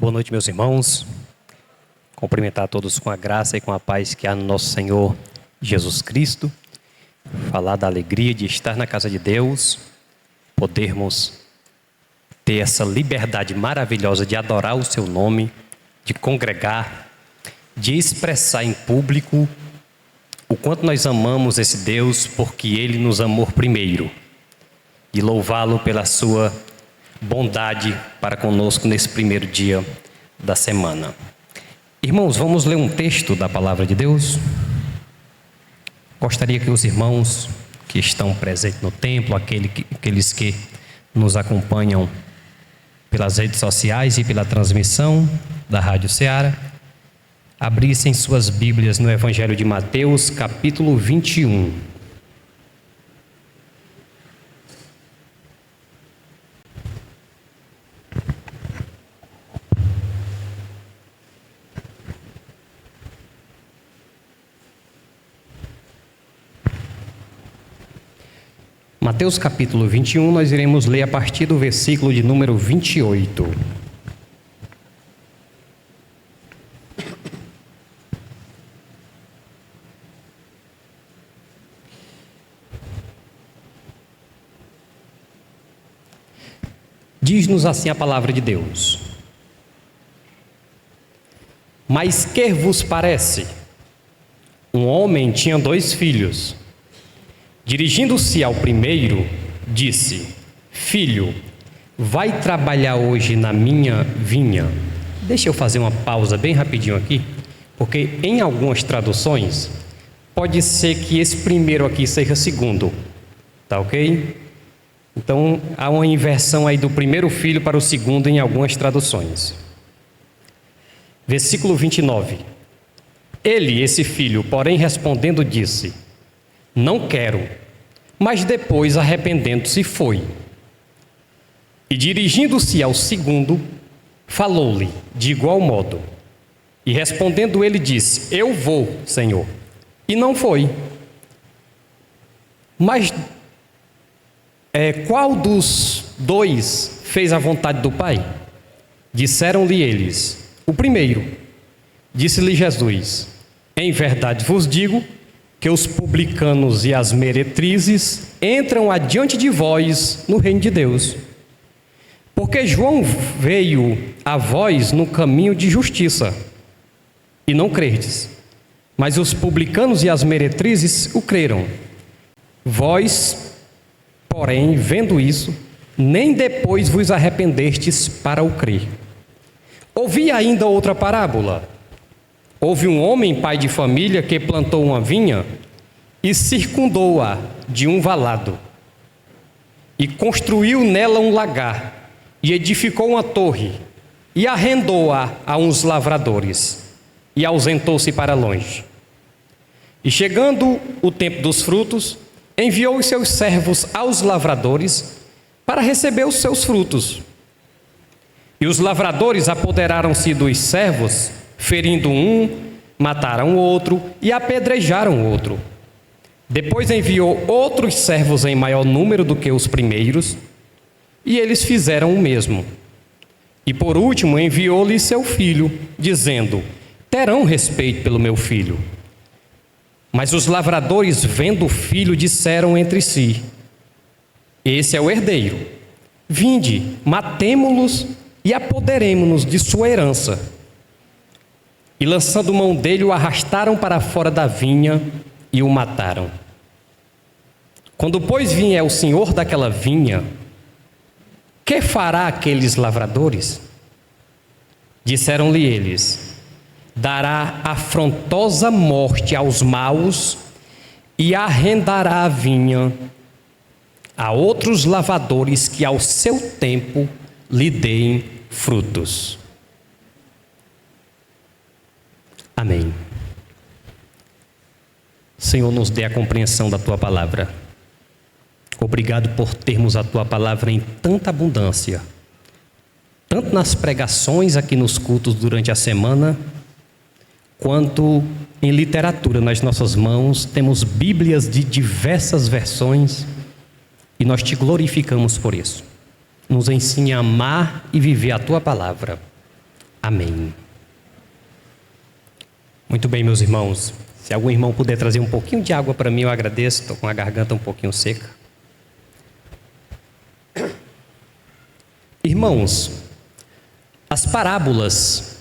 Boa noite, meus irmãos. Cumprimentar a todos com a graça e com a paz que há no nosso Senhor Jesus Cristo. Falar da alegria de estar na casa de Deus, podermos ter essa liberdade maravilhosa de adorar o seu nome, de congregar, de expressar em público o quanto nós amamos esse Deus, porque Ele nos amou primeiro, de louvá-lo pela sua bondade para conosco nesse primeiro dia da semana. Irmãos, vamos ler um texto da palavra de Deus. Gostaria que os irmãos que estão presentes no templo, aqueles que nos acompanham pelas redes sociais e pela transmissão da Rádio Ceará, abrissem suas Bíblias no Evangelho de Mateus, capítulo 21. Mateus capítulo 21, nós iremos ler a partir do versículo de número 28. Diz-nos assim a palavra de Deus: Mas que vos parece? Um homem tinha 2 filhos. Dirigindo-se ao primeiro, disse: Filho, vai trabalhar hoje na minha vinha. Deixa eu fazer uma pausa bem rapidinho aqui, porque em algumas traduções pode ser que esse primeiro aqui seja segundo, tá ok? Então há uma inversão aí do primeiro filho para o segundo em algumas traduções. Versículo 29. Ele, esse filho, porém respondendo disse: Não quero. Mas depois, arrependendo-se, foi. E dirigindo-se ao segundo, falou-lhe de igual modo. E respondendo ele disse: Eu vou, Senhor. E não foi. Mas qual dos 2 fez a vontade do Pai? Disseram-lhe eles: O primeiro. Disse-lhe Jesus: Em verdade vos digo que os publicanos e as meretrizes entram adiante de vós no reino de Deus. Porque João veio a vós no caminho de justiça, e não crerdes, mas os publicanos e as meretrizes o creram. Vós, porém, vendo isso, nem depois vos arrependestes para o crer. Ouvi ainda outra parábola. Houve um homem, pai de família, que plantou uma vinha e circundou-a de um valado, e construiu nela um lagar, e edificou uma torre, e arrendou-a a uns lavradores, e ausentou-se para longe. E chegando o tempo dos frutos, enviou os seus servos aos lavradores para receber os seus frutos. E os lavradores apoderaram-se dos servos, ferindo um, mataram o outro e apedrejaram o outro. Depois enviou outros servos em maior número do que os primeiros, e eles fizeram o mesmo. E por último enviou-lhe seu filho, dizendo: Terão respeito pelo meu filho. Mas os lavradores, vendo o filho, disseram entre si: Esse é o herdeiro. Vinde, matemo-los e apoderemo-nos de sua herança. E lançando mão dele, o arrastaram para fora da vinha e o mataram. Quando, pois, vier o senhor daquela vinha, que fará aqueles lavradores? Disseram-lhe eles: Dará afrontosa morte aos maus e arrendará a vinha a outros lavradores que ao seu tempo lhe deem frutos. Amém. Senhor, nos dê a compreensão da Tua palavra. Obrigado por termos a Tua palavra em tanta abundância, tanto nas pregações aqui nos cultos durante a semana, quanto em literatura nas nossas mãos. Temos Bíblias de diversas versões e nós Te glorificamos por isso. Nos ensine a amar e viver a Tua palavra. Amém. Muito bem, meus irmãos. Se algum irmão puder trazer um pouquinho de água para mim, eu agradeço. Estou com a garganta um pouquinho seca. Irmãos, as parábolas,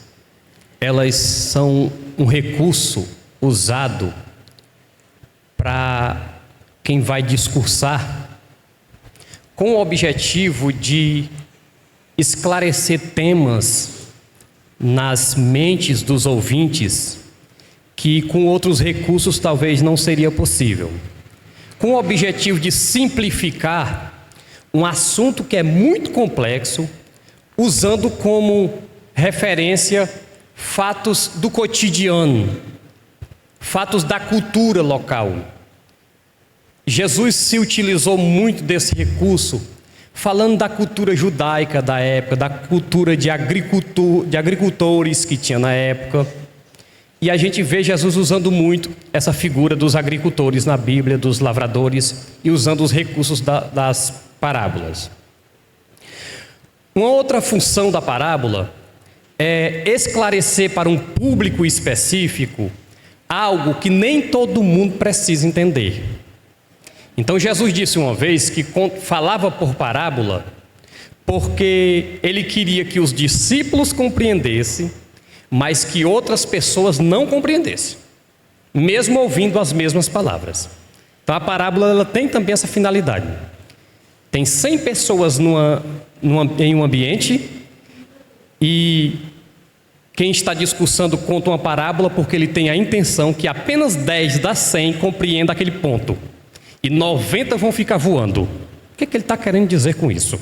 elas são um recurso usado para quem vai discursar, com o objetivo de esclarecer temas nas mentes dos ouvintes que com outros recursos talvez não seria possível, com o objetivo de simplificar um assunto que é muito complexo, usando como referência fatos do cotidiano, fatos da cultura local. Jesus se utilizou muito desse recurso, falando da cultura judaica da época, da cultura de agricultores que tinha na época. E a gente vê Jesus usando muito essa figura dos agricultores na Bíblia, dos lavradores, e usando os recursos das parábolas. Uma outra função da parábola é esclarecer para um público específico algo que nem todo mundo precisa entender. Então Jesus disse uma vez que falava por parábola porque ele queria que os discípulos compreendessem, mas que outras pessoas não compreendessem, mesmo ouvindo as mesmas palavras. Então a parábola ela tem também essa finalidade. Tem 100 pessoas em um ambiente e quem está discursando conta uma parábola porque ele tem a intenção que apenas 10 das 100 compreendam aquele ponto e 90 vão ficar voando. O que ele está querendo dizer com isso?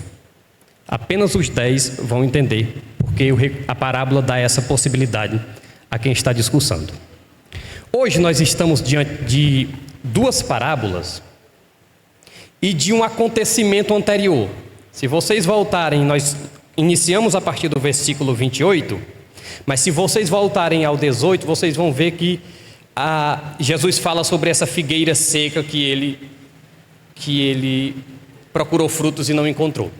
Apenas os 10 vão entender, porque a parábola dá essa possibilidade a quem está discursando. Hoje nós estamos diante de duas parábolas e de um acontecimento anterior. Se vocês voltarem, nós iniciamos a partir do versículo 28, mas se vocês voltarem ao 18, vocês vão ver que Jesus fala sobre essa figueira seca que ele procurou frutos e não encontrou.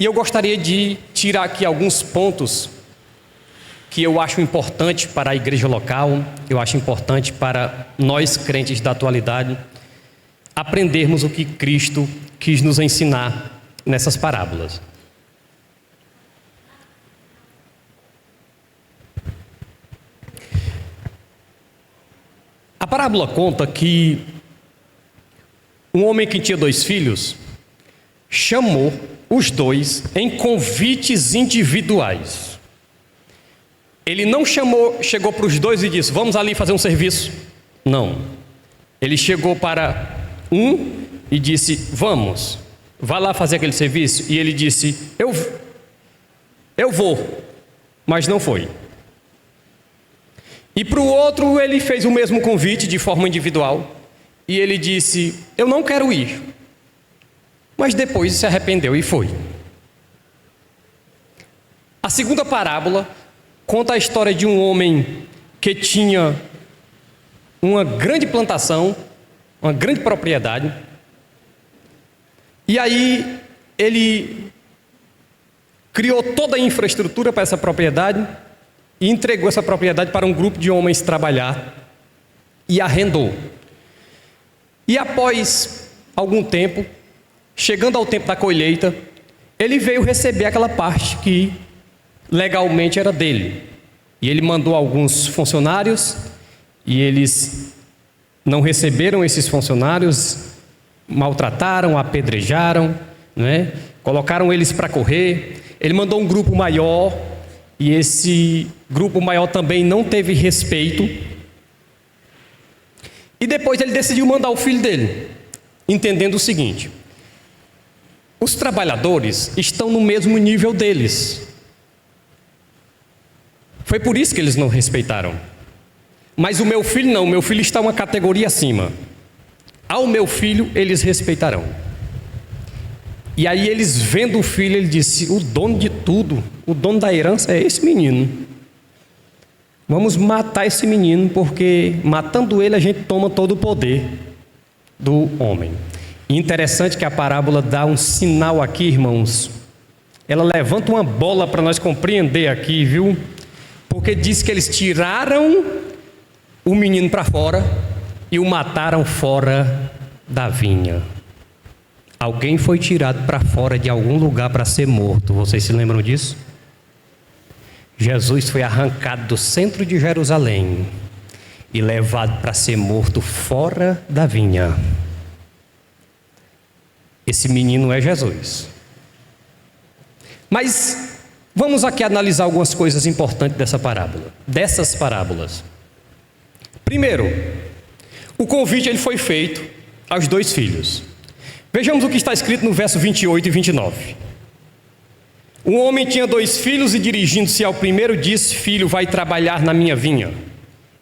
E eu gostaria de tirar aqui alguns pontos que eu acho importante para a igreja local, eu acho importante para nós crentes da atualidade, aprendermos o que Cristo quis nos ensinar nessas parábolas. A parábola conta que um homem que tinha 2 filhos chamou os 2 em convites individuais. Ele não chegou para os 2 e disse: vamos ali fazer um serviço. Não. Ele chegou para um e disse: vamos, vá lá fazer aquele serviço. E ele disse: eu vou, mas não foi. E para o outro ele fez o mesmo convite de forma individual. E ele disse: eu não quero ir. Mas depois se arrependeu e foi. A segunda parábola conta a história de um homem que tinha uma grande plantação, uma grande propriedade. E aí ele criou toda a infraestrutura para essa propriedade e entregou essa propriedade para um grupo de homens trabalhar e arrendou. E após algum tempo, chegando ao tempo da colheita, ele veio receber aquela parte que legalmente era dele. E ele mandou alguns funcionários e eles não receberam esses funcionários, maltrataram, apedrejaram, né? Colocaram eles para correr. Ele mandou um grupo maior e esse grupo maior também não teve respeito. E depois ele decidiu mandar o filho dele, entendendo o seguinte: os trabalhadores estão no mesmo nível deles. Foi por isso que eles não respeitaram. Mas o meu filho não, o meu filho está uma categoria acima. Ao meu filho eles respeitarão. E aí eles vendo o filho, ele disse: o dono de tudo, o dono da herança é esse menino. Vamos matar esse menino, porque matando ele a gente toma todo o poder do homem. E interessante que a parábola dá um sinal aqui, irmãos, ela levanta uma bola para nós compreender aqui, viu? Porque diz que eles tiraram o menino para fora e o mataram fora da vinha. Alguém foi tirado para fora de algum lugar para ser morto. Vocês se lembram disso? Jesus foi arrancado do centro de Jerusalém e levado para ser morto fora da vinha. Esse menino é Jesus. Mas vamos aqui analisar algumas coisas importantes dessas parábolas. Primeiro, o convite ele foi feito aos 2 filhos. Vejamos o que está escrito no verso 28 e 29. Um homem tinha 2 filhos e, dirigindo-se ao primeiro, disse: Filho, vai trabalhar na minha vinha.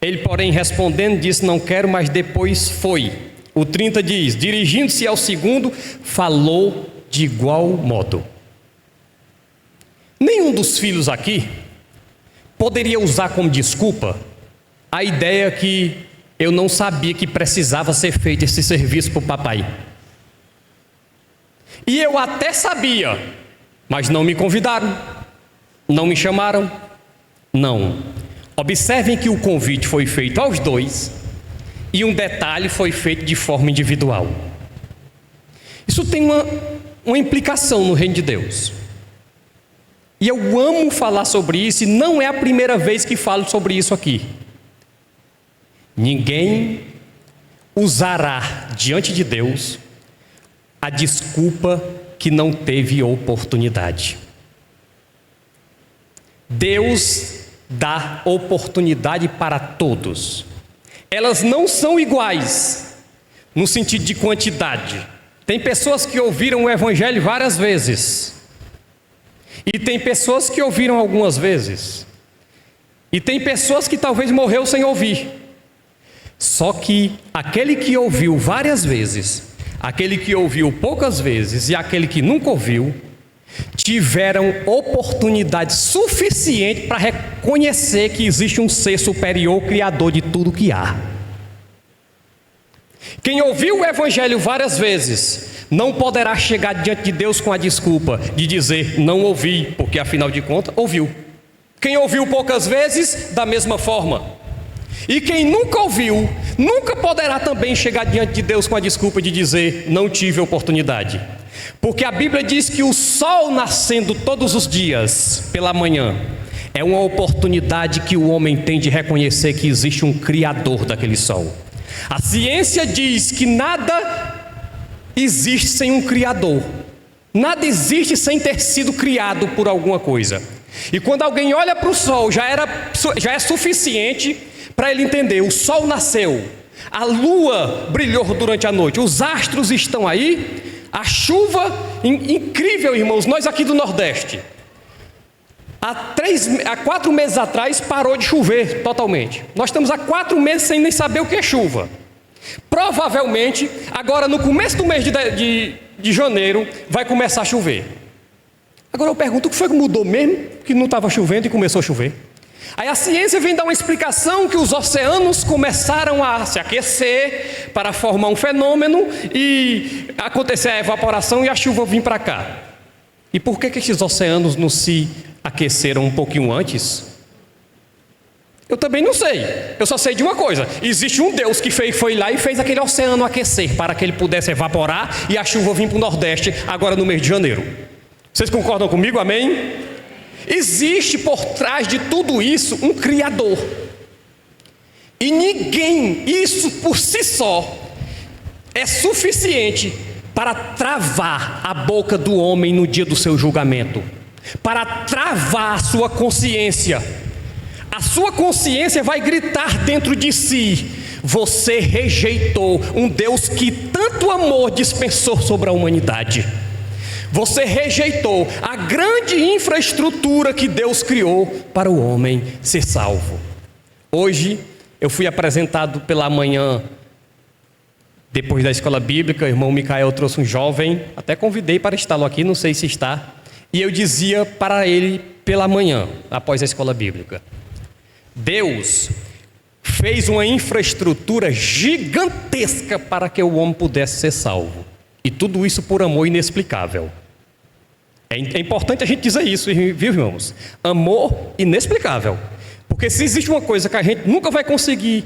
Ele, porém, respondendo, disse: Não quero, mas depois foi. O 30 diz: Dirigindo-se ao segundo, falou de igual modo. Nenhum dos filhos aqui poderia usar como desculpa a ideia que eu não sabia que precisava ser feito esse serviço para o papai. E eu até sabia, mas não me convidaram, não me chamaram. Não. Observem que o convite foi feito aos 2 e um detalhe foi feito de forma individual. Isso tem uma implicação no reino de Deus. E eu amo falar sobre isso e não é a primeira vez que falo sobre isso aqui. Ninguém usará diante de Deus a desculpa que não teve oportunidade. Deus dá oportunidade para todos. Elas não são iguais no sentido de quantidade. Tem pessoas que ouviram o evangelho várias vezes. E tem pessoas que ouviram algumas vezes. E tem pessoas que talvez morreu sem ouvir. Só que aquele que ouviu várias vezes, aquele que ouviu poucas vezes e aquele que nunca ouviu, tiveram oportunidade suficiente para reconhecer que existe um ser superior, criador de tudo que há. Quem ouviu o evangelho várias vezes não poderá chegar diante de Deus com a desculpa de dizer: não ouvi, porque afinal de contas ouviu. Quem ouviu poucas vezes, da mesma forma. E quem nunca ouviu, nunca poderá também chegar diante de Deus com a desculpa de dizer: não tive oportunidade. Porque a Bíblia diz que o sol nascendo todos os dias pela manhã é uma oportunidade que o homem tem de reconhecer que existe um criador daquele sol. A ciência diz que nada existe sem um criador. Nada existe sem ter sido criado por alguma coisa. E quando alguém olha para o sol, já é suficiente para ele entender: o sol nasceu, a lua brilhou durante a noite, os astros estão aí, a chuva, incrível, irmãos. Nós aqui do Nordeste, há 4 meses atrás parou de chover totalmente. Nós estamos há 4 meses sem nem saber o que é chuva. Provavelmente, agora no começo do mês de janeiro, vai começar a chover. Agora eu pergunto: o que foi que mudou mesmo, que não estava chovendo e começou a chover? Aí a ciência vem dar uma explicação que os oceanos começaram a se aquecer para formar um fenômeno e acontecer a evaporação e a chuva vir para cá. E por que esses oceanos não se aqueceram um pouquinho antes? Eu também não sei. Eu só sei de uma coisa: existe um Deus que foi lá e fez aquele oceano aquecer para que ele pudesse evaporar e a chuva vir para o Nordeste agora no mês de janeiro. Vocês concordam comigo? Amém? Existe por trás de tudo isso um Criador. E ninguém, isso por si só, é suficiente para travar a boca do homem no dia do seu julgamento, para travar a sua consciência. A sua consciência vai gritar dentro de si: você rejeitou um Deus que tanto amor dispensou sobre a humanidade. Você rejeitou a grande infraestrutura que Deus criou para o homem ser salvo. Hoje eu fui apresentado pela manhã, depois da escola bíblica. O irmão Micael trouxe um jovem, até convidei para estar aqui, não sei se está. E eu dizia para ele pela manhã, após a escola bíblica: Deus fez uma infraestrutura gigantesca para que o homem pudesse ser salvo. E tudo isso por amor inexplicável. É importante a gente dizer isso, viu, irmãos? Amor inexplicável. Porque se existe uma coisa que a gente nunca vai conseguir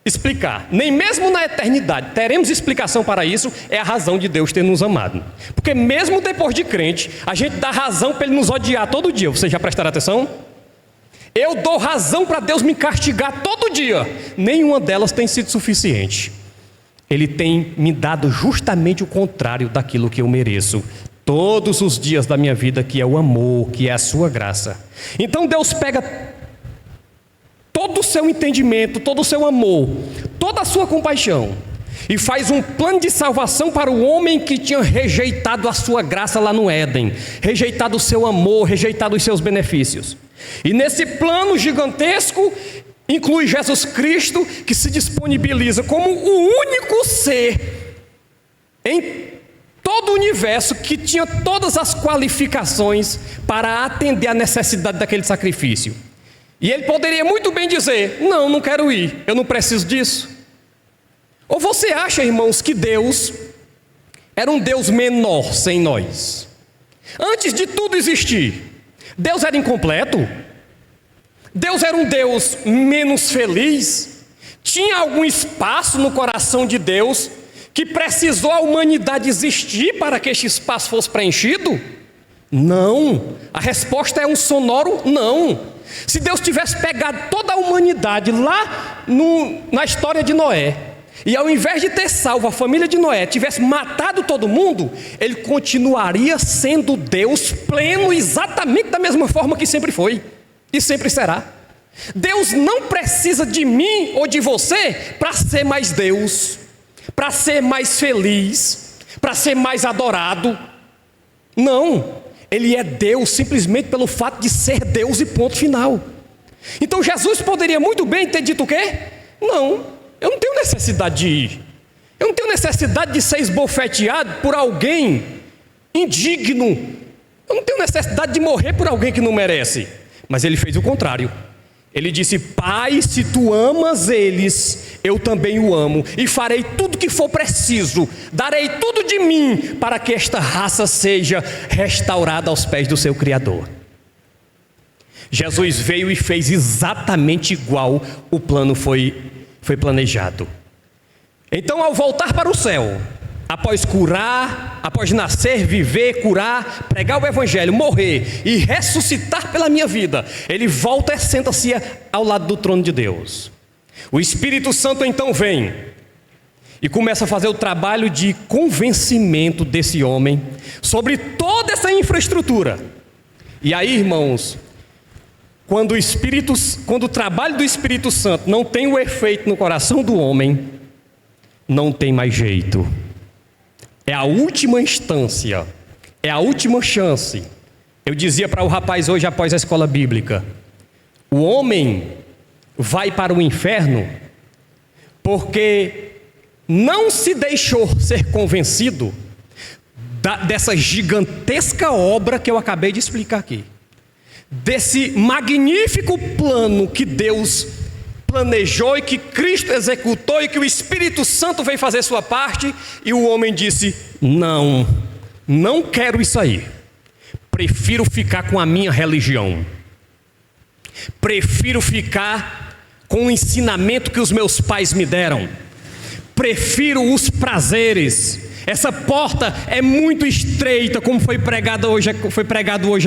explicar, nem mesmo na eternidade teremos explicação para isso, é a razão de Deus ter nos amado. Porque mesmo depois de crente, a gente dá razão para Ele nos odiar todo dia. Vocês já prestaram atenção? Eu dou razão para Deus me castigar todo dia. Nenhuma delas tem sido suficiente. Ele tem me dado justamente o contrário daquilo que eu mereço todos os dias da minha vida, que é o amor, que é a sua graça. Então Deus pega todo o seu entendimento, todo o seu amor, toda a sua compaixão e faz um plano de salvação para o homem que tinha rejeitado a sua graça lá no Éden, rejeitado o seu amor, rejeitado os seus benefícios. E nesse plano gigantesco inclui Jesus Cristo, que se disponibiliza como o único ser em todo o universo que tinha todas as qualificações para atender à necessidade daquele sacrifício. E ele poderia muito bem dizer: não, não quero ir, eu não preciso disso. Ou você acha, irmãos, que Deus era um Deus menor sem nós? Antes de tudo existir, Deus era incompleto? Deus era um Deus menos feliz? Tinha algum espaço no coração de Deus que precisou a humanidade existir para que este espaço fosse preenchido? Não. A resposta é um sonoro não. Se Deus tivesse pegado toda a humanidade lá na história de Noé, e ao invés de ter salvo a família de Noé, tivesse matado todo mundo, Ele continuaria sendo Deus pleno, exatamente da mesma forma que sempre foi e sempre será. Deus não precisa de mim ou de você para ser mais Deus, para ser mais feliz, para ser mais adorado. Não, Ele é Deus simplesmente pelo fato de ser Deus e ponto final. Então Jesus poderia muito bem ter dito o quê? Não, eu não tenho necessidade de ir, eu não tenho necessidade de ser esbofeteado por alguém indigno, eu não tenho necessidade de morrer por alguém que não merece. Mas Ele fez o contrário. Ele disse: Pai, se tu amas eles, eu também o amo, e farei tudo que for preciso, darei tudo de mim, para que esta raça seja restaurada aos pés do seu Criador. Jesus veio e fez exatamente igual o plano foi planejado. Então, ao voltar para o céu, após curar, após nascer, viver, curar, pregar o Evangelho, morrer e ressuscitar pela minha vida, Ele volta e senta-se ao lado do trono de Deus. O Espírito Santo então vem e começa a fazer o trabalho de convencimento desse homem sobre toda essa infraestrutura. E aí, irmãos, quando o trabalho do Espírito Santo não tem o efeito no coração do homem, não tem mais jeito. É a última instância, é a última chance. Eu dizia para o rapaz hoje após a escola bíblica: o homem vai para o inferno porque não se deixou ser convencido dessa gigantesca obra que eu acabei de explicar aqui, desse magnífico plano que Deus planejou e que Cristo executou e que o Espírito Santo veio fazer sua parte, e o homem disse: não quero isso aí, prefiro ficar com a minha religião, prefiro ficar com o ensinamento que os meus pais me deram, prefiro os prazeres. Essa porta é muito estreita, como foi pregado hoje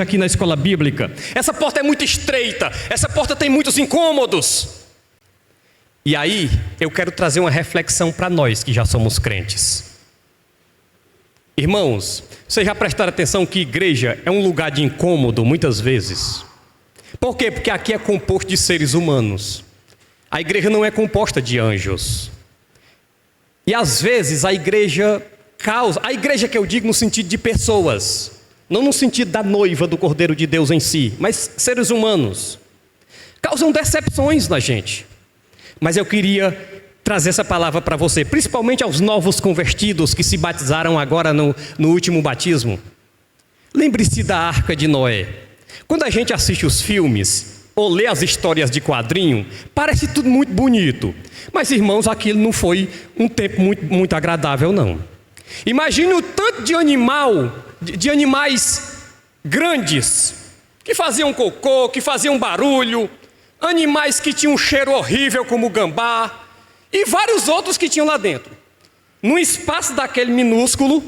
aqui na escola bíblica. Essa porta é muito estreita, essa porta tem muitos incômodos. E aí, eu quero trazer uma reflexão para nós que já somos crentes. Irmãos, vocês já prestaram atenção que igreja é um lugar de incômodo muitas vezes? Por quê? Porque aqui é composto de seres humanos. A igreja não é composta de anjos. E às vezes a igreja que eu digo no sentido de pessoas, não no sentido da noiva do Cordeiro de Deus em si, mas seres humanos, causam decepções na gente. Mas eu queria trazer essa palavra para você, principalmente aos novos convertidos que se batizaram agora no último batismo. Lembre-se da Arca de Noé. Quando a gente assiste os filmes ou lê as histórias de quadrinho, parece tudo muito bonito. Mas, irmãos, aquilo não foi um tempo muito agradável, não. Imagine o tanto de animais grandes, que faziam cocô, que faziam barulho, animais que tinham um cheiro horrível como o gambá, e vários outros que tinham lá dentro. No espaço daquele minúsculo,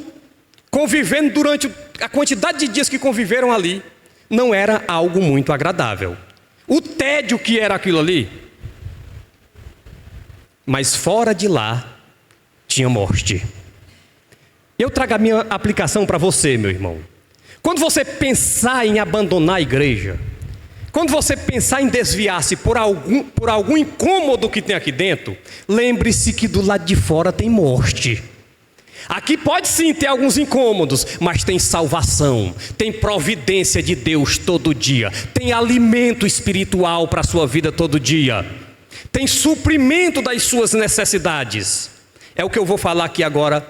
convivendo durante a quantidade de dias que conviveram ali, não era algo muito agradável. O tédio que era aquilo ali. Mas fora de lá, tinha morte. Eu trago a minha aplicação para você, meu irmão. Quando você pensar em abandonar a igreja, quando você pensar em desviar-se por algum incômodo que tem aqui dentro, lembre-se que do lado de fora tem morte. Aqui pode sim ter alguns incômodos, mas tem salvação, tem providência de Deus todo dia, tem alimento espiritual para a sua vida todo dia, tem suprimento das suas necessidades. É o que eu vou falar aqui agora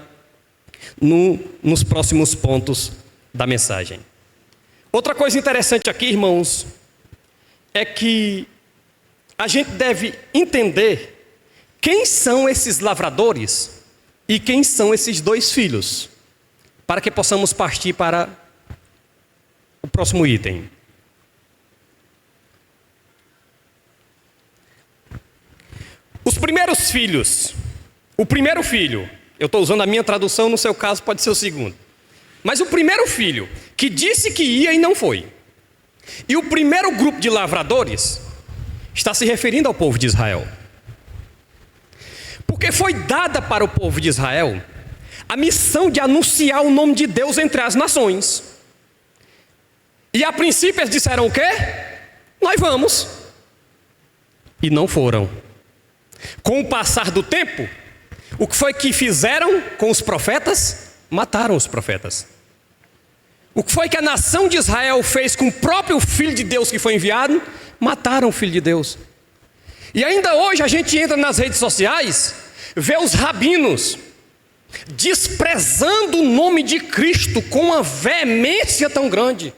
nos próximos pontos da mensagem. Outra coisa interessante aqui, irmãos, é que a gente deve entender quem são esses lavradores e quem são esses dois filhos, para que possamos partir para o próximo item. Os primeiros filhos, o primeiro filho, eu estou usando a minha tradução, no seu caso pode ser o segundo, mas o primeiro filho, que disse que ia e não foi, e o primeiro grupo de lavradores, está se referindo ao povo de Israel. Porque foi dada para o povo de Israel a missão de anunciar o nome de Deus entre as nações. E a princípio eles disseram o quê? Nós vamos. E não foram. Com o passar do tempo, o que foi que fizeram com os profetas? Mataram os profetas. O que foi que a nação de Israel fez com o próprio Filho de Deus que foi enviado? Mataram o Filho de Deus. E ainda hoje a gente entra nas redes sociais, vê os rabinos desprezando o nome de Cristo com uma veemência tão grande,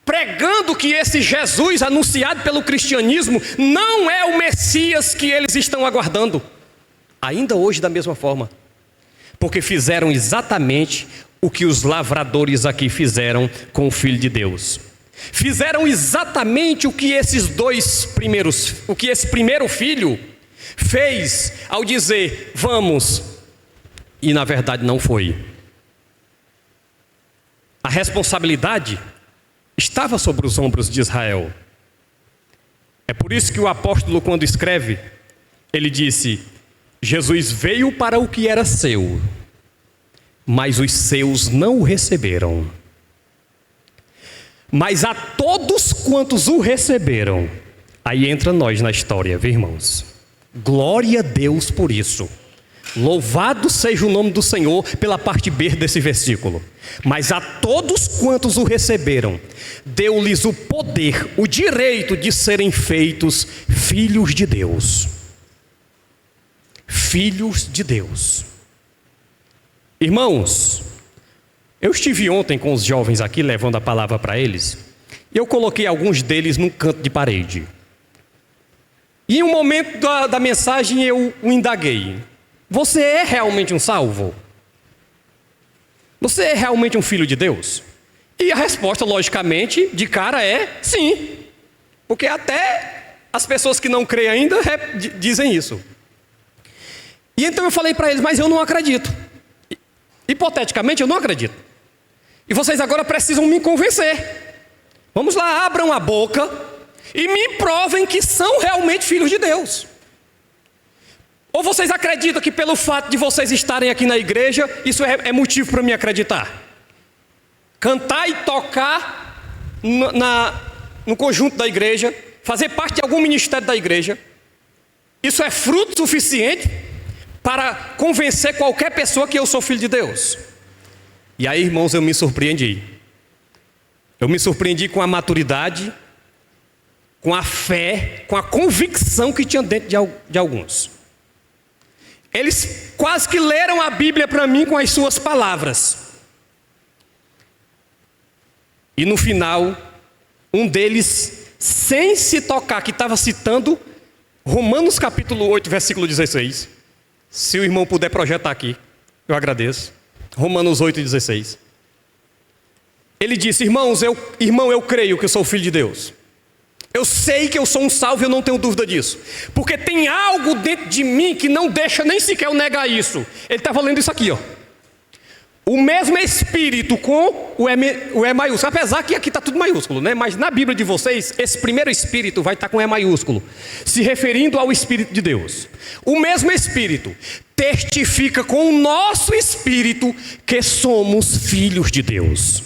pregando que esse Jesus anunciado pelo cristianismo não é o Messias que eles estão aguardando. Ainda hoje da mesma forma, porque fizeram exatamente o que os lavradores aqui fizeram com o Filho de Deus. Fizeram exatamente o que esse primeiro filho fez ao dizer, vamos, e na verdade não foi. A responsabilidade estava sobre os ombros de Israel. É por isso que o apóstolo, quando escreve, ele disse, Jesus veio para o que era seu, mas os seus não o receberam. Mas a todos quantos o receberam, aí entra nós na história, viu, irmãos? Glória a Deus por isso. Louvado seja o nome do Senhor pela parte B desse versículo. Mas a todos quantos o receberam, deu-lhes o poder, o direito de serem feitos filhos de Deus. Filhos de Deus. Irmãos, eu estive ontem com os jovens aqui, levando a palavra para eles, e eu coloquei alguns deles num canto de parede. E em um momento da mensagem eu o indaguei. Você é realmente um salvo? Você é realmente um filho de Deus? E a resposta, logicamente, de cara é sim. Porque até as pessoas que não creem ainda dizem isso. E então eu falei para eles, mas eu não acredito. Hipoteticamente, eu não acredito. E vocês agora precisam me convencer. Vamos lá, abram a boca e me provem que são realmente filhos de Deus. Ou vocês acreditam que pelo fato de vocês estarem aqui na igreja, isso é motivo para me acreditar? Cantar e tocar no conjunto da igreja, fazer parte de algum ministério da igreja, isso é fruto suficiente para convencer qualquer pessoa que eu sou filho de Deus? E aí, irmãos, eu me surpreendi. Eu me surpreendi com a maturidade, com a fé, com a convicção que tinha dentro de alguns. Eles quase que leram a Bíblia para mim com as suas palavras. E no final, um deles, sem se tocar, que estava citando Romanos capítulo 8, versículo 16. Se o irmão puder projetar aqui, eu agradeço. Romanos 8, 16. ele disse: irmão, eu creio que eu sou filho de Deus. Eu sei que eu sou um salvo e eu não tenho dúvida disso. Porque tem algo dentro de mim que não deixa nem sequer eu negar isso. Ele estava lendo isso aqui, ó. O mesmo Espírito com o E maiúsculo. Apesar que aqui está tudo maiúsculo, né? Mas na Bíblia de vocês, esse primeiro Espírito vai estar com E maiúsculo, se referindo ao Espírito de Deus. O mesmo Espírito testifica com o nosso Espírito que somos filhos de Deus.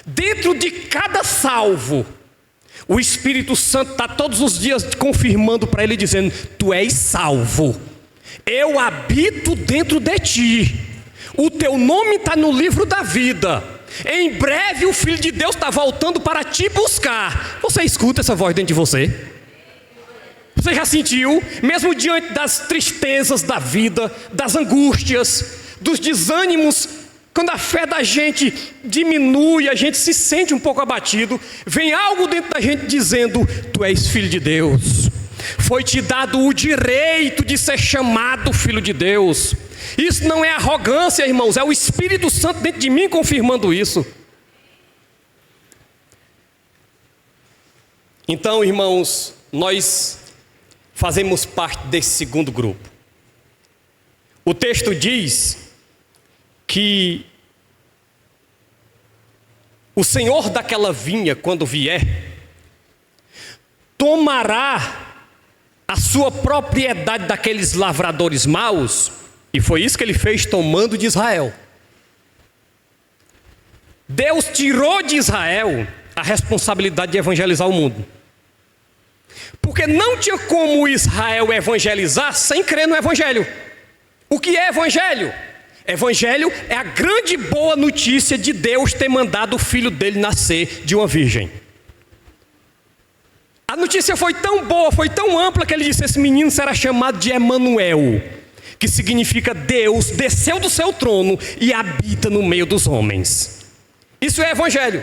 Dentro de cada salvo, o Espírito Santo está todos os dias confirmando para ele, dizendo: tu és salvo, eu habito dentro de ti, o teu nome está no livro da vida, em breve o Filho de Deus está voltando para te buscar. Você escuta essa voz dentro de você? Você já sentiu, mesmo diante das tristezas da vida, das angústias, dos desânimos, quando a fé da gente diminui, a gente se sente um pouco abatido, vem algo dentro da gente dizendo: tu és filho de Deus, foi te dado o direito de ser chamado filho de Deus. Isso não é arrogância, irmãos, é o Espírito Santo dentro de mim confirmando isso. Então, irmãos, nós fazemos parte desse segundo grupo. O texto diz que o Senhor daquela vinha, quando vier, tomará a sua propriedade daqueles lavradores maus, e foi isso que ele fez tomando de Israel. Deus tirou de Israel a responsabilidade de evangelizar o mundo, porque não tinha como Israel evangelizar sem crer no Evangelho. O que é Evangelho? Evangelho é a grande boa notícia de Deus ter mandado o filho dele nascer de uma virgem. A notícia foi tão boa, foi tão ampla, que ele disse: esse menino será chamado de Emanuel, que significa Deus desceu do seu trono e habita no meio dos homens. Isso é Evangelho.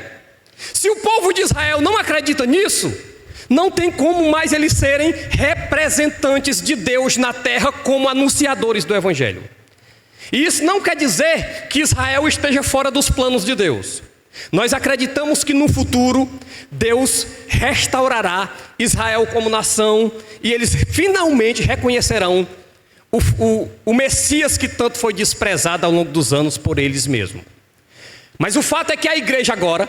Se o povo de Israel não acredita nisso, não tem como mais eles serem representantes de Deus na terra como anunciadores do Evangelho. E isso não quer dizer que Israel esteja fora dos planos de Deus. Nós acreditamos que no futuro Deus restaurará Israel como nação e eles finalmente reconhecerão o Messias que tanto foi desprezado ao longo dos anos por eles mesmos. Mas o fato é que a igreja agora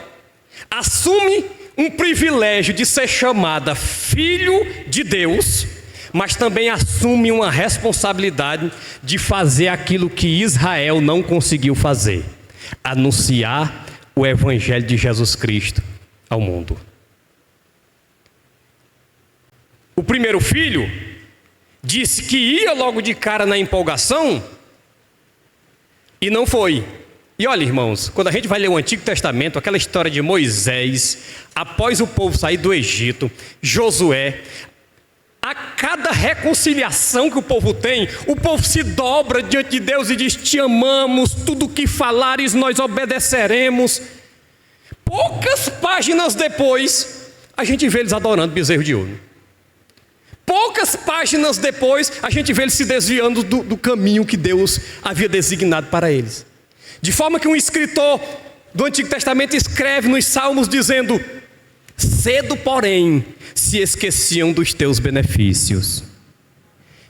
assume um privilégio de ser chamada filho de Deus, mas também assume uma responsabilidade de fazer aquilo que Israel não conseguiu fazer: anunciar o Evangelho de Jesus Cristo ao mundo. O primeiro filho disse que ia logo de cara na empolgação e não foi. E olha, irmãos, quando a gente vai ler o Antigo Testamento, aquela história de Moisés, após o povo sair do Egito, Josué, a cada reconciliação que o povo tem, o povo se dobra diante de Deus e diz: te amamos, tudo o que falares nós obedeceremos. Poucas páginas depois, a gente vê eles adorando bezerro de ouro. Poucas páginas depois, a gente vê eles se desviando do caminho que Deus havia designado para eles. De forma que um escritor do Antigo Testamento escreve nos Salmos dizendo: cedo, porém, se esqueciam dos teus benefícios.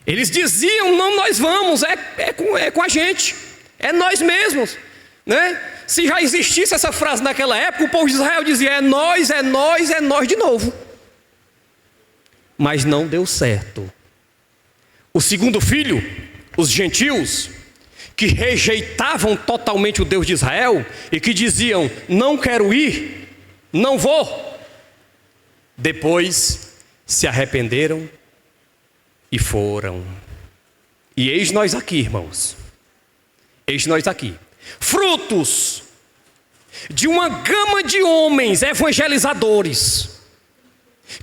Eles diziam: não, nós vamos, é com a gente, é nós mesmos, né? Se já existisse essa frase naquela época, o povo de Israel dizia: é nós de novo. Mas não deu certo. O segundo filho, os gentios, que rejeitavam totalmente o Deus de Israel e que diziam: não quero ir, não vou, depois se arrependeram e foram. E eis nós aqui, irmãos, eis nós aqui, frutos de uma gama de homens evangelizadores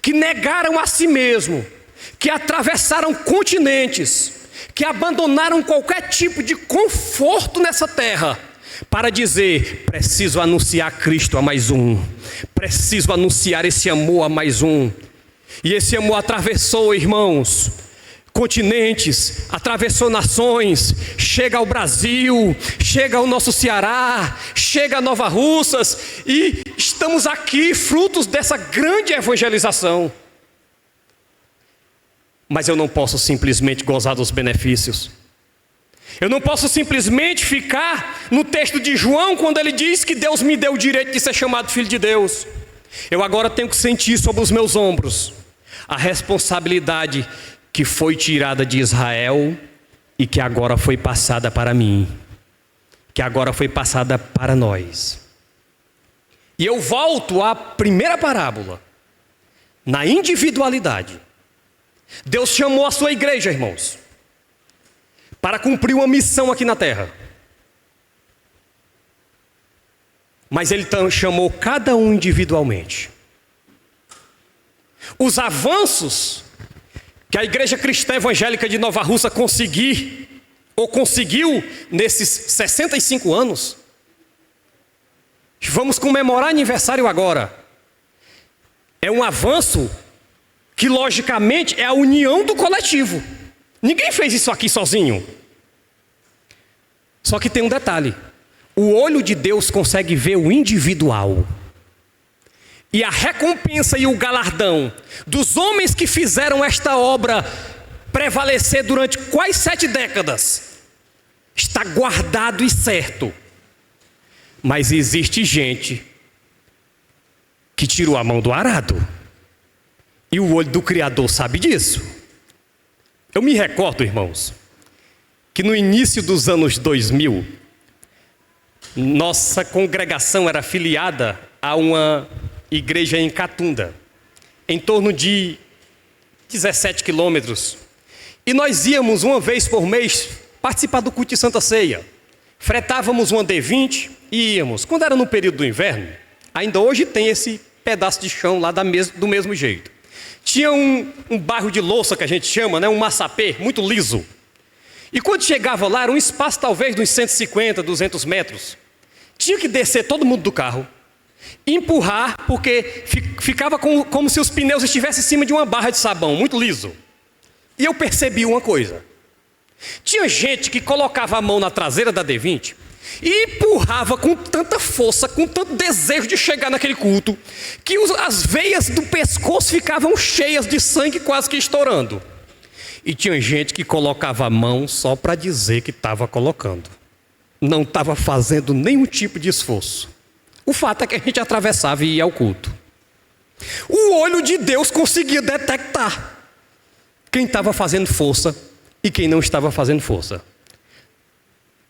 que negaram a si mesmo, que atravessaram continentes, que abandonaram qualquer tipo de conforto nessa terra para dizer: preciso anunciar Cristo a mais um, preciso anunciar esse amor a mais um. E esse amor atravessou, irmãos, continentes, atravessou nações, chega ao Brasil, chega ao nosso Ceará, chega a Nova Russas, e estamos aqui frutos dessa grande evangelização. Mas eu não posso simplesmente gozar dos benefícios. Eu não posso simplesmente ficar no texto de João, quando ele diz que Deus me deu o direito de ser chamado filho de Deus. Eu agora tenho que sentir sobre os meus ombros a responsabilidade que foi tirada de Israel e que agora foi passada para mim, que agora foi passada para nós. E eu volto à primeira parábola, na individualidade. Deus chamou a sua igreja, irmãos, para cumprir uma missão aqui na terra. Mas Ele chamou cada um individualmente. Os avanços que a Igreja Cristã Evangélica de Nova Russa conseguiu nesses 65 anos, vamos comemorar aniversário agora, é um avanço que logicamente é a união do coletivo. Ninguém fez isso aqui sozinho. Só que tem um detalhe: o olho de Deus consegue ver o individual. E a recompensa e o galardão dos homens que fizeram esta obra prevalecer durante quase 7 décadas está guardado e certo. Mas existe gente que tirou a mão do arado. E o olho do Criador sabe disso. Eu me recordo, irmãos, que no início dos anos 2000, nossa congregação era afiliada a uma igreja em Catunda, em torno de 17 quilômetros. E nós íamos uma vez por mês participar do culto de Santa Ceia. Fretávamos uma D20 e íamos. Quando era no período do inverno, ainda hoje tem esse pedaço de chão lá do mesmo jeito. Tinha um bairro de louça que a gente chama, né? Um maçapê, muito liso. E quando chegava lá, era um espaço talvez de uns 150, 200 metros. Tinha que descer todo mundo do carro, empurrar, porque ficava como se os pneus estivessem em cima de uma barra de sabão, muito liso. E eu percebi uma coisa: tinha gente que colocava a mão na traseira da D20 e empurrava com tanta força, com tanto desejo de chegar naquele culto, que as veias do pescoço ficavam cheias de sangue, quase que estourando. E tinha gente que colocava a mão só para dizer que estava colocando. Não estava fazendo nenhum tipo de esforço. O fato é que a gente atravessava e ia ao culto. O olho de Deus conseguia detectar quem estava fazendo força e quem não estava fazendo força.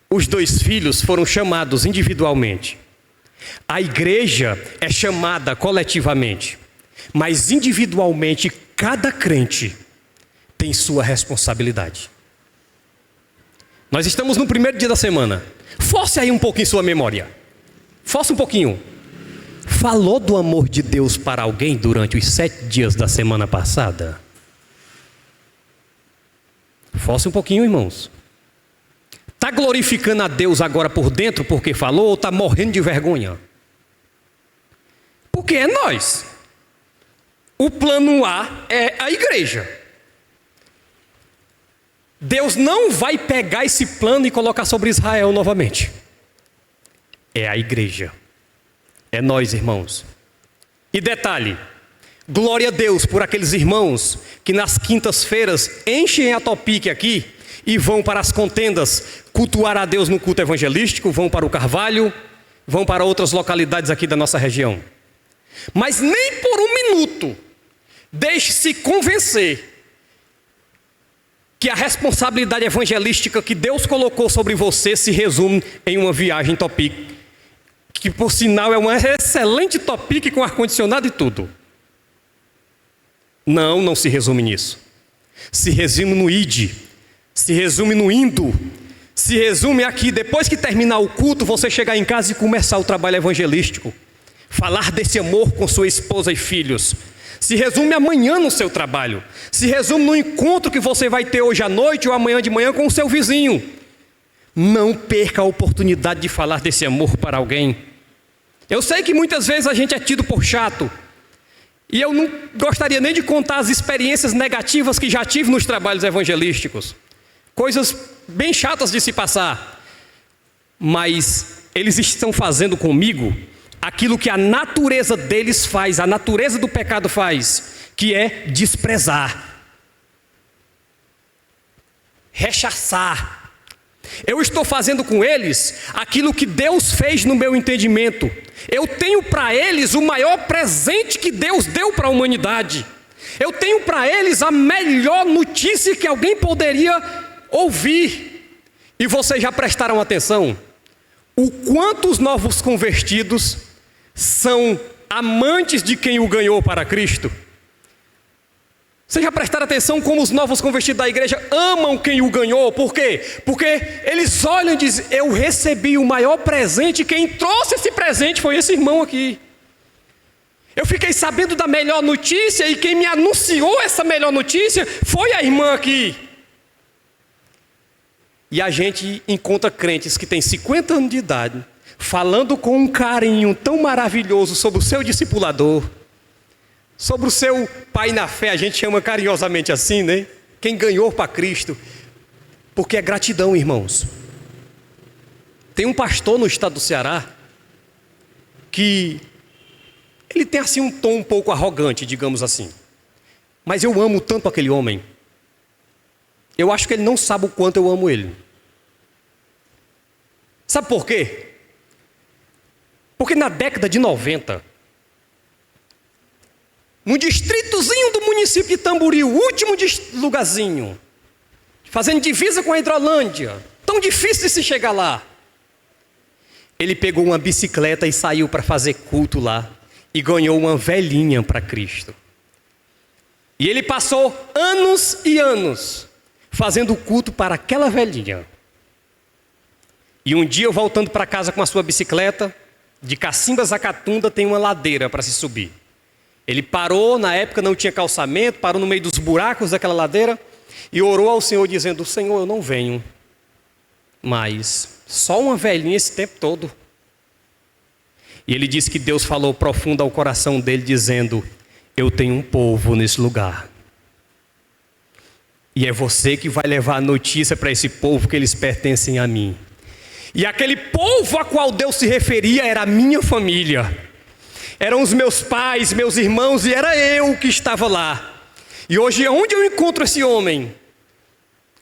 Os 2 filhos foram chamados individualmente. A igreja é chamada coletivamente. Mas individualmente, cada crente tem sua responsabilidade. Nós estamos no primeiro dia da semana. Force aí um pouquinho sua memória. Force um pouquinho. Falou do amor de Deus para alguém durante os 7 dias da semana passada? Force um pouquinho, irmãos. Está glorificando a Deus agora por dentro porque falou, ou está morrendo de vergonha? Porque é nós. O plano A é a igreja. Deus não vai pegar esse plano e colocar sobre Israel novamente. É a igreja. É nós, irmãos. E detalhe: glória a Deus por aqueles irmãos que nas quintas-feiras enchem a Topic aqui e vão para as contendas cultuar a Deus no culto evangelístico, vão para o Carvalho, vão para outras localidades aqui da nossa região. Mas nem por um minuto deixe-se convencer que a responsabilidade evangelística que Deus colocou sobre você se resume em uma viagem Topic, que por sinal é uma excelente Topic com ar-condicionado e tudo. Não se resume nisso. Se resume no id, se resume no indo, se resume aqui, depois que terminar o culto, você chegar em casa e começar o trabalho evangelístico, falar desse amor com sua esposa e filhos. Se resume amanhã no seu trabalho, se resume no encontro que você vai ter hoje à noite ou amanhã de manhã com o seu vizinho. Não perca a oportunidade de falar desse amor para alguém. Eu sei que muitas vezes a gente é tido por chato, E eu não gostaria nem de contar as experiências negativas que já tive nos trabalhos evangelísticos. Coisas bem chatas de se passar. Mas eles estão fazendo comigo aquilo que a natureza deles faz, a natureza do pecado faz, que é desprezar, rechaçar. Eu estou fazendo com eles aquilo que Deus fez no meu entendimento. Eu tenho para eles o maior presente que Deus deu para a humanidade. Eu tenho para eles a melhor notícia que alguém poderia ouvir. E vocês já prestaram atenção? O quanto os novos convertidos são amantes de quem o ganhou para Cristo? Vocês já prestaram atenção como os novos convertidos da igreja amam quem o ganhou? Por quê? Porque eles olham e dizem: eu recebi o maior presente, quem trouxe esse presente foi esse irmão aqui. Eu fiquei sabendo da melhor notícia e quem me anunciou essa melhor notícia foi a irmã aqui. E a gente encontra crentes que têm 50 anos de idade, falando com um carinho tão maravilhoso sobre o seu discipulador, sobre o seu pai na fé, a gente chama carinhosamente assim, né? Quem ganhou para Cristo. Porque é gratidão, irmãos. Tem um pastor no estado do Ceará que ele tem assim um tom um pouco arrogante, digamos assim. Mas eu amo tanto aquele homem. Eu acho que ele não sabe o quanto eu amo ele. Sabe por quê? Porque na década de 90, no distritozinho do município de Tamboril, o último lugarzinho, fazendo divisa com a Hidrolândia, tão difícil de se chegar lá, ele pegou uma bicicleta e saiu para fazer culto lá, e ganhou uma velhinha para Cristo. E ele passou anos e anos fazendo culto para aquela velhinha. E um dia, eu voltando para casa com a sua bicicleta, de Cacimbas a Catunda tem uma ladeira para se subir. Ele parou, na época não tinha calçamento, parou no meio dos buracos daquela ladeira e orou ao Senhor dizendo: Senhor, eu não venho mais, só uma velhinha esse tempo todo. E ele disse que Deus falou profundo ao coração dele dizendo: eu tenho um povo nesse lugar. E é você que vai levar a notícia para esse povo que eles pertencem a mim. E aquele povo a qual Deus se referia era a minha família. Eram os meus pais, meus irmãos, e era eu que estava lá. E hoje, onde eu encontro esse homem?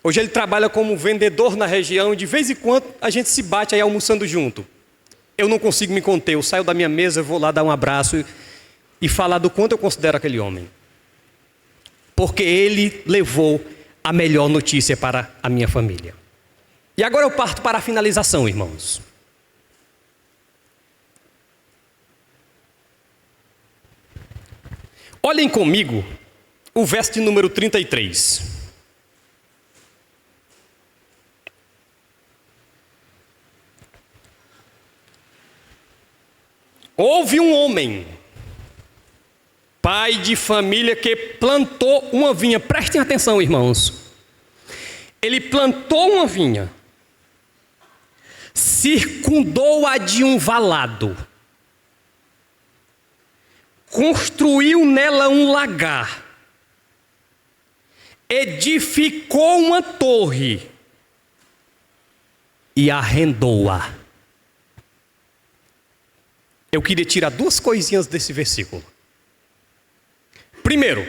Hoje ele trabalha como vendedor na região, e de vez em quando a gente se bate aí almoçando junto. Eu não consigo me conter, eu saio da minha mesa, vou lá dar um abraço e falar do quanto eu considero aquele homem. Porque ele levou a melhor notícia para a minha família. E agora eu parto para a finalização, irmãos. Olhem comigo o verso de número 33. Houve um homem, pai de família, que plantou uma vinha. Prestem atenção, irmãos. Ele plantou uma vinha, circundou-a de um valado, construiu nela um lagar, edificou uma torre e arrendou-a. Eu queria tirar duas coisinhas desse versículo. Primeiro,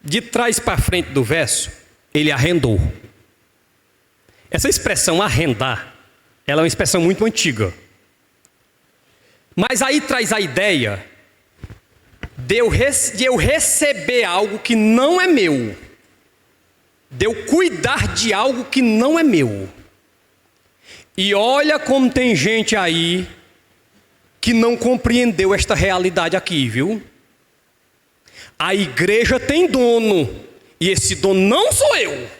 de trás para frente do verso, ele arrendou. Essa expressão arrendar, ela é uma expressão muito antiga. Mas aí traz a ideia de eu receber algo que não é meu, de eu cuidar de algo que não é meu. E olha como tem gente aí que não compreendeu esta realidade aqui, viu? A igreja tem dono, e esse dono não sou eu.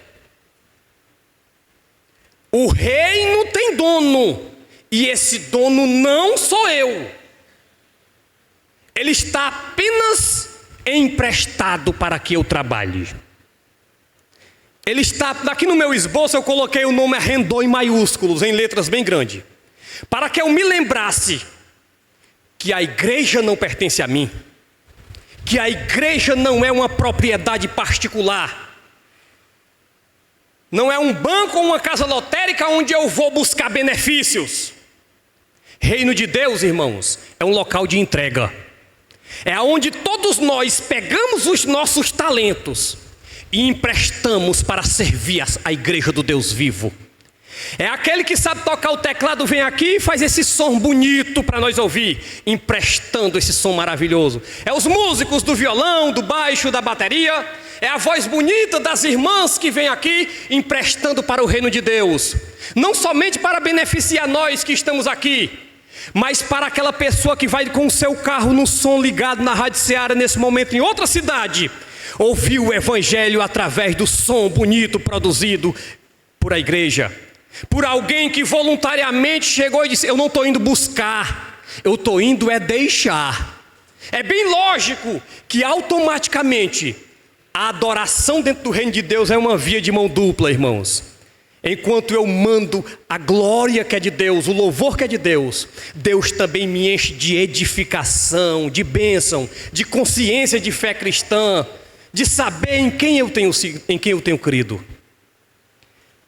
O reino tem dono, e esse dono não sou eu. Ele está apenas emprestado para que eu trabalhe. Ele está, aqui no meu esboço eu coloquei o nome arrendou em maiúsculos, em letras bem grandes, para que eu me lembrasse que a igreja não pertence a mim, que a igreja não é uma propriedade particular. Não é um banco ou uma casa lotérica onde eu vou buscar benefícios. Reino de Deus, irmãos, é um local de entrega. É onde todos nós pegamos os nossos talentos e emprestamos para servir a igreja do Deus vivo. É aquele que sabe tocar o teclado, vem aqui e faz esse som bonito para nós ouvir, emprestando esse som maravilhoso. É os músicos do violão, do baixo, da bateria. É a voz bonita das irmãs que vem aqui, emprestando para o reino de Deus. Não somente para beneficiar nós que estamos aqui, mas para aquela pessoa que vai com o seu carro no som ligado na Rádio Ceará nesse momento em outra cidade, ouvir o evangelho através do som bonito produzido por a igreja. Por alguém que voluntariamente chegou e disse: eu não estou indo buscar, eu estou indo é deixar. É bem lógico que automaticamente a adoração dentro do reino de Deus é uma via de mão dupla, irmãos. Enquanto eu mando a glória que é de Deus, o louvor que é de Deus, Deus também me enche de edificação, de bênção, de consciência de fé cristã, de saber em quem eu tenho crido.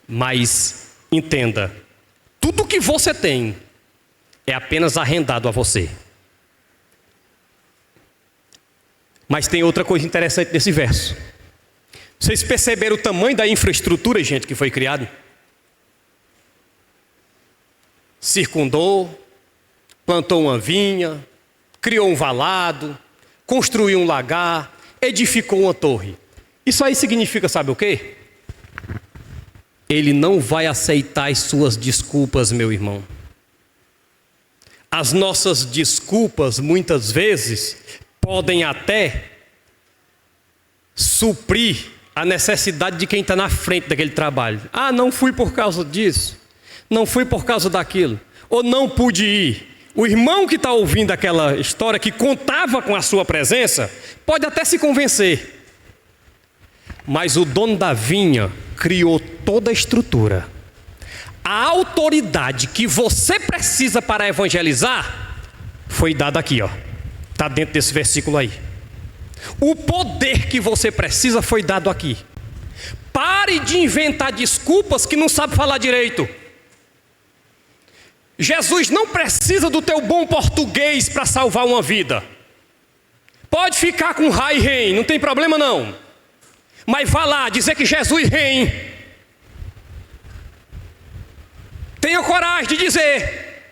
Mas entenda, tudo que você tem é apenas arrendado a você. Mas tem outra coisa interessante nesse verso. Vocês perceberam o tamanho da infraestrutura, gente, que foi criado? Circundou, plantou uma vinha, criou um valado, construiu um lagar, edificou uma torre. Isso aí significa, sabe o quê? Ele não vai aceitar as suas desculpas, meu irmão. As nossas desculpas, muitas vezes, podem até suprir a necessidade de quem está na frente daquele trabalho. Ah, não fui por causa disso, não fui por causa daquilo, ou não pude ir. O irmão que está ouvindo aquela história, que contava com a sua presença, pode até se convencer. Mas o dono da vinha criou toda a estrutura. A autoridade que você precisa para evangelizar foi dada aqui, ó. Está dentro desse versículo aí. O poder que você precisa foi dado aqui. Pare de inventar desculpas que não sabe falar direito. Jesus não precisa do teu bom português para salvar uma vida. Pode ficar com Rai Rein, não tem problema não. Mas vá lá dizer que Jesus reina. Tenha coragem de dizer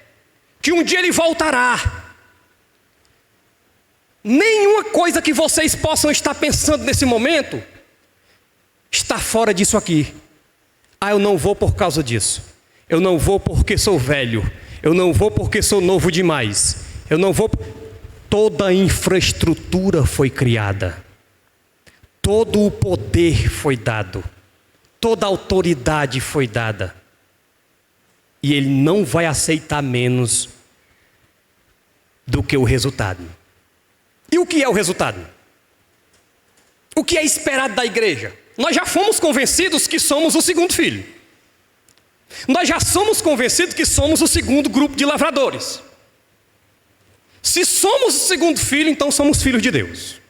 que um dia ele voltará. Nenhuma coisa que vocês possam estar pensando nesse momento está fora disso aqui. Ah, eu não vou por causa disso. Eu não vou porque sou velho. Eu não vou porque sou novo demais. Eu não vou. Toda a infraestrutura foi criada. Todo o poder foi dado. Toda a autoridade foi dada. E ele não vai aceitar menos do que o resultado. E o que é o resultado? O que é esperado da igreja? Nós já fomos convencidos que somos o segundo filho. Nós já somos convencidos que somos o segundo grupo de lavradores. Se somos o segundo filho, então somos filhos de Deus.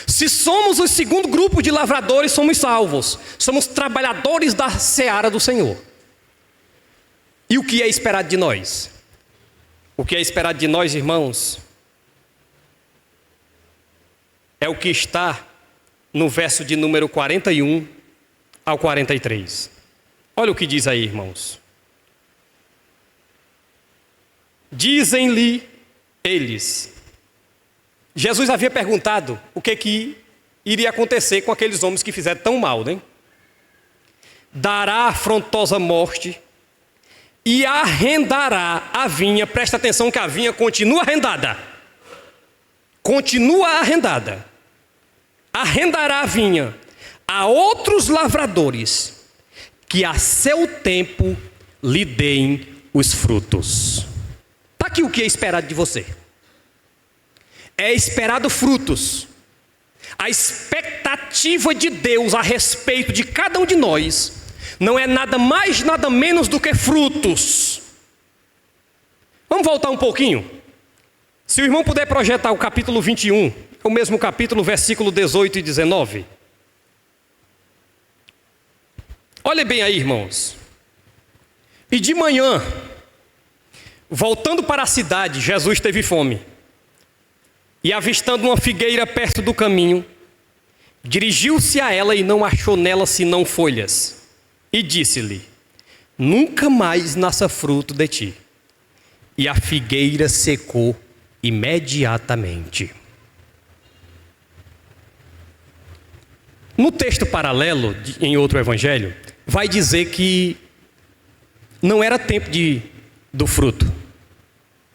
Se somos o segundo grupo de lavradores, somos salvos. Somos trabalhadores da seara do Senhor. E o que é esperado de nós? O que é esperado de nós, irmãos, é o que está no verso de número 41 ao 43. Olha o que diz aí, irmãos. Dizem-lhe eles. Jesus havia perguntado o que iria acontecer com aqueles homens que fizeram tão mal, né? Dará afrontosa morte e arrendará a vinha. Presta atenção que a vinha continua arrendada. Continua arrendada. Arrendará a vinha a outros lavradores que a seu tempo lhe deem os frutos. Está aqui o que é esperado de você. É esperado frutos. A expectativa de Deus a respeito de cada um de nós não é nada mais, nada menos do que frutos. Vamos voltar um pouquinho? Se o irmão puder projetar o capítulo 21, o mesmo capítulo, versículo 18 e 19. Olha bem aí, irmãos. E de manhã, voltando para a cidade, Jesus teve fome. E avistando uma figueira perto do caminho, dirigiu-se a ela e não achou nela senão folhas. E disse-lhe: nunca mais nasça fruto de ti. E a figueira secou imediatamente. No texto paralelo, em outro evangelho, vai dizer que não era tempo do fruto.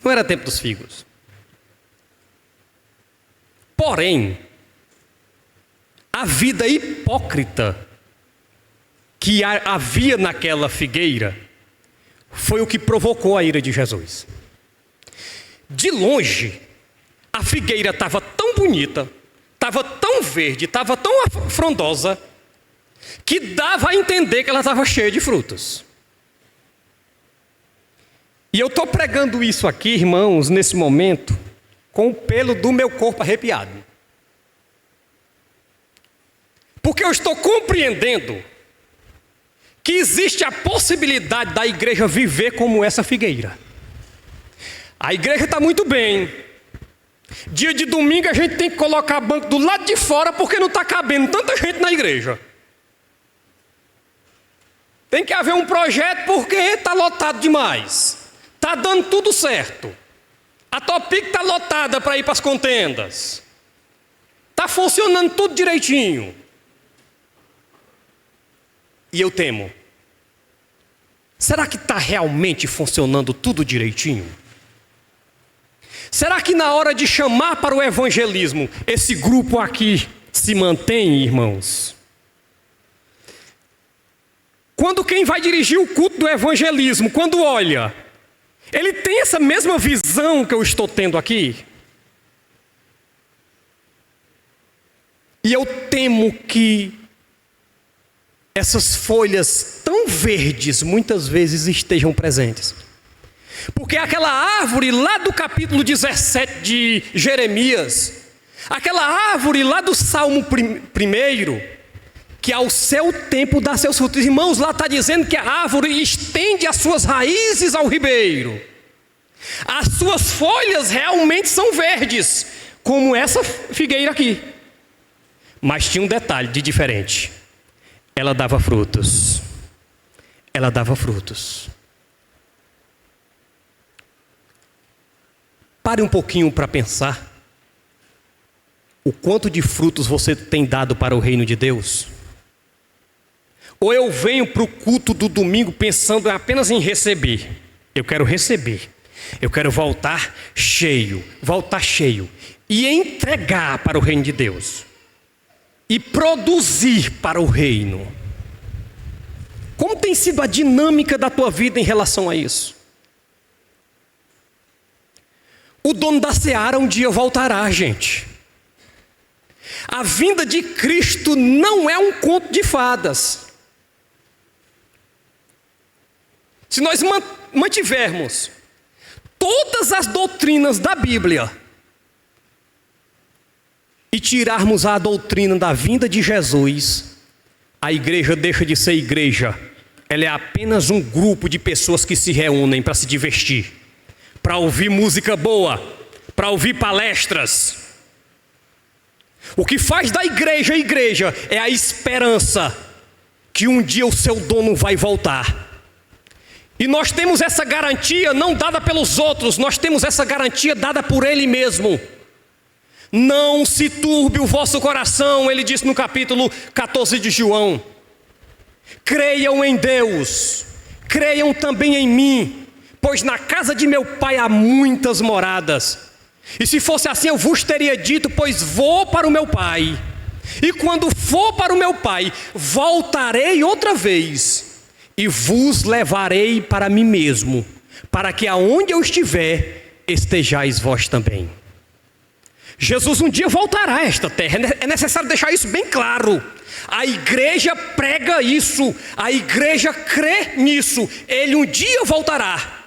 Não era tempo dos figos. Porém, a vida hipócrita que havia naquela figueira foi o que provocou a ira de Jesus. De longe, a figueira estava tão bonita, estava tão verde, estava tão frondosa, que dava a entender que ela estava cheia de frutos. E eu estou pregando isso aqui, irmãos, nesse momento, com o pelo do meu corpo arrepiado. Porque eu estou compreendendo que existe a possibilidade da igreja viver como essa figueira. A igreja está muito bem. Dia de domingo a gente tem que colocar banco do lado de fora porque não está cabendo tanta gente na igreja. Tem que haver um projeto porque está lotado demais. Está dando tudo certo. A Topic está lotada para ir para as contendas. Está funcionando tudo direitinho. E eu temo, será que está realmente funcionando tudo direitinho? Será que na hora de chamar para o evangelismo, esse grupo aqui se mantém, irmãos? Quando quem vai dirigir o culto do evangelismo, quando olha, ele tem essa mesma visão que eu estou tendo aqui? E eu temo que essas folhas tão verdes muitas vezes estejam presentes. Porque aquela árvore lá do capítulo 17 de Jeremias, aquela árvore lá do Salmo 1, que ao seu tempo dá seus frutos. Irmãos, lá está dizendo que a árvore estende as suas raízes ao ribeiro. As suas folhas realmente são verdes, como essa figueira aqui. Mas tinha um detalhe de diferente. Ela dava frutos. Ela dava frutos. Pare um pouquinho para pensar. O quanto de frutos você tem dado para o reino de Deus? Ou eu venho para o culto do domingo pensando apenas em receber. Eu quero receber. Eu quero voltar cheio. E entregar para o reino de Deus. E produzir para o reino. Como tem sido a dinâmica da tua vida em relação a isso? O dono da seara um dia voltará, gente. A vinda de Cristo não é um conto de fadas. Se nós mantivermos todas as doutrinas da Bíblia e tirarmos a doutrina da vinda de Jesus, a igreja deixa de ser igreja. Ela é apenas um grupo de pessoas que se reúnem para se divertir, para ouvir música boa, para ouvir palestras. O que faz da igreja igreja é a esperança que um dia o seu dono vai voltar. E nós temos essa garantia não dada pelos outros, nós temos essa garantia dada por Ele mesmo. Não se turbe o vosso coração, Ele disse no capítulo 14 de João. Creiam em Deus, creiam também em mim, pois na casa de meu Pai há muitas moradas. E se fosse assim eu vos teria dito, pois vou para o meu Pai. E quando for para o meu Pai, voltarei outra vez e vos levarei para mim mesmo, para que aonde eu estiver, estejais vós também. Jesus um dia voltará a esta terra, é necessário deixar isso bem claro. A igreja prega isso, a igreja crê nisso, Ele um dia voltará.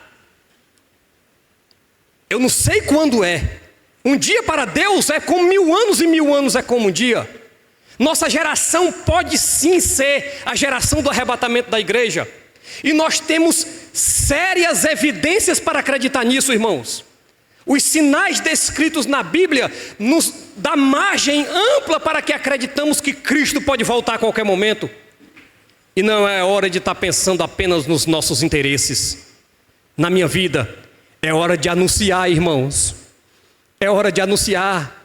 Eu não sei quando é, Um dia para Deus é como 1000 anos e 1000 anos é como um dia. Nossa geração pode sim ser a geração do arrebatamento da igreja. E nós temos sérias evidências para acreditar nisso, irmãos. Os sinais descritos na Bíblia nos dá margem ampla para que acreditamos que Cristo pode voltar a qualquer momento. E não é hora de estar pensando apenas nos nossos interesses. Na minha vida, é hora de anunciar, irmãos. É hora de anunciar.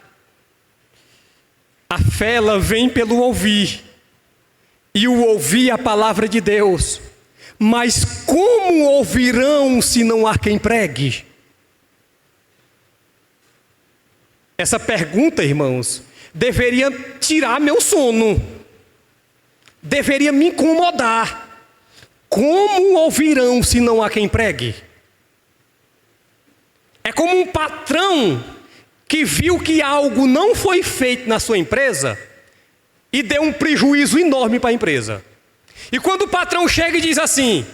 A fé, ela vem pelo ouvir. E o ouvir a palavra de Deus. Mas como ouvirão se não há quem pregue? Essa pergunta, irmãos, deveria tirar meu sono. Deveria me incomodar. Como ouvirão se não há quem pregue? É como um patrão que viu que algo não foi feito na sua empresa e deu um prejuízo enorme para a empresa. E quando o patrão chega e diz assim: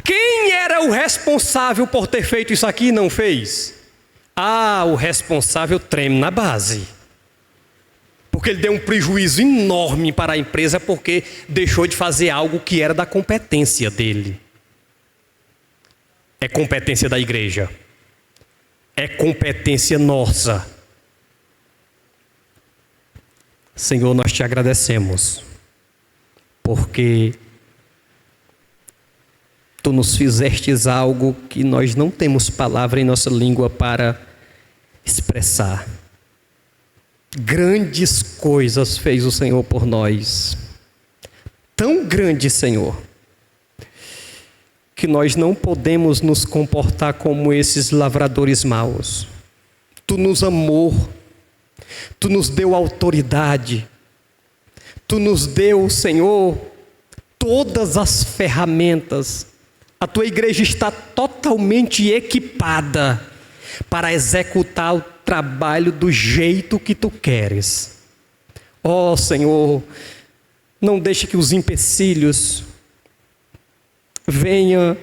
quem era o responsável por ter feito isso aqui e não fez? Ah, o responsável treme na base. Porque ele deu um prejuízo enorme para a empresa porque deixou de fazer algo que era da competência dele. É competência da igreja. É competência nossa. Senhor, nós te agradecemos, porque Tu nos fizestes algo que nós não temos palavra em nossa língua para expressar. Grandes coisas fez o Senhor por nós. Tão grande, Senhor, que nós não podemos nos comportar como esses lavradores maus. Tu nos amou, Tu nos deu autoridade, Tu nos deu, Senhor, todas as ferramentas. A Tua igreja está totalmente equipada para executar o trabalho do jeito que Tu queres. Ó Senhor, não deixe que os empecilhos venha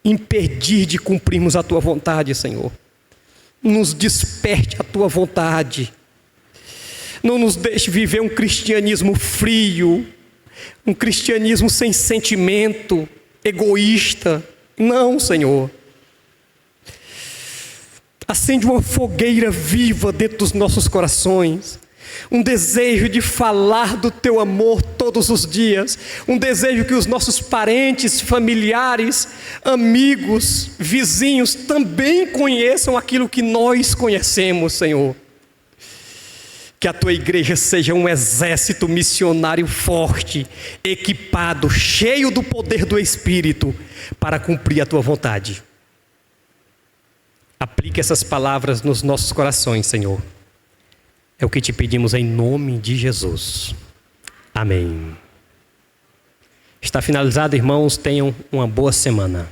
impedir de cumprirmos a Tua vontade, Senhor. Nos desperte a Tua vontade. Não nos deixe viver um cristianismo frio, um cristianismo sem sentimento, egoísta. Não, Senhor. Acende uma fogueira viva dentro dos nossos corações. Um desejo de falar do Teu amor todos os dias. Um desejo que os nossos parentes, familiares, amigos, vizinhos também conheçam aquilo que nós conhecemos, Senhor. Que a Tua igreja seja um exército missionário forte, equipado, cheio do poder do Espírito para cumprir a Tua vontade. Aplique essas palavras nos nossos corações, Senhor. É o que te pedimos em nome de Jesus. Amém. Está finalizado, irmãos. Tenham uma boa semana.